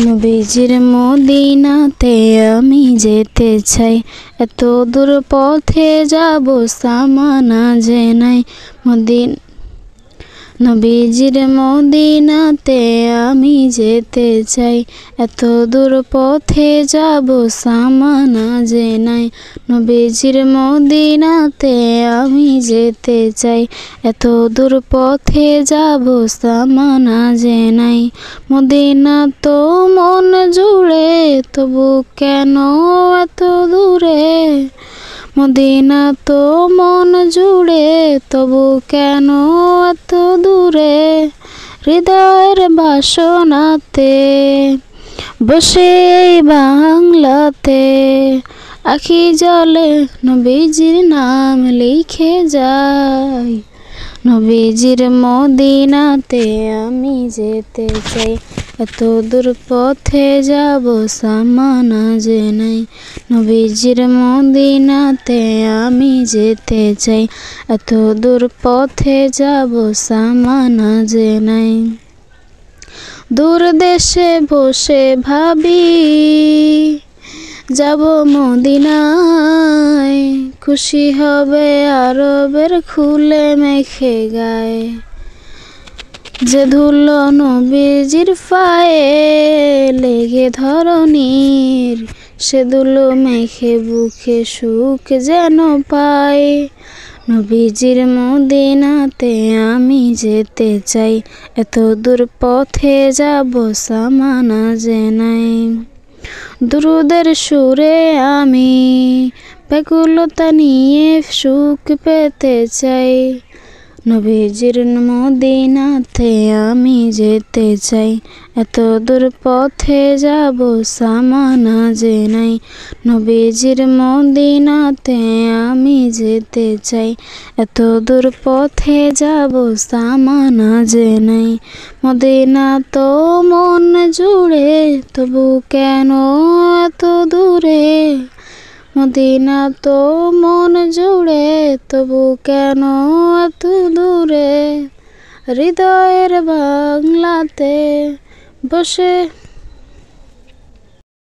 নবীজির মদিনাতে আমি যেতে চাই, এত দূর পথে যাব সামানা যে নাই। নবীজির মদিনাতে আমি যেতে চাই, এত দূর পথে যাব সামানা যে নাই। নবীজির মদিনাতে আমি যেতে চাই, এত দূর পথে যাব সামানা যে নাই। মদিনা তো মন জুড়ে, তবু কেন এত দূরে। মদিনা তো মন জুড়ে, তবু কেন এত দূরে। হৃদয়ের বাসনাতে বসে এই বাংলাতে, আখি জলে নবীজির নাম লিখে যাই। নবীজির মদিনাতে আমি যেতে চাই, এত দূর পথে যাব সামানা যে নাই। নবীজির মদিনাতে আমি যেতে চাই, এত দূর পথে যাব সামানা যে নাই। দূর দেশে বসে ভাবি যাব মদিনায়, খুশি হবে আরবের খুলে মেখে গায়ে। যে ধুলো নবীজির পায়ে লেগে ধরণীর, সে ধুলো মেখে বুকে সুখ যেন পায়। নবীজির মদিনাতে আমি যেতে চাই, এত দূর পথে যাব সামানা যে নাই। দুরুদের সুরে আমি ব্যাকুলতা নিয়ে সুখ পেতে চাই। নবীজির মদিনাতে আমি যেতে চাই, এত দূর পথে যাব সামানা যে নাই। নবীজির মদিনাতে আমি যেতে চাই, এত দূর পথে যাব সামানা যে নাই। মদিনা তো মন জুড়ে, তবু কেন এত দূরে। মদিনা তো মন জুড়ে, তবু কেন এত দূরে। হৃদয়ের বাংলাতে বসে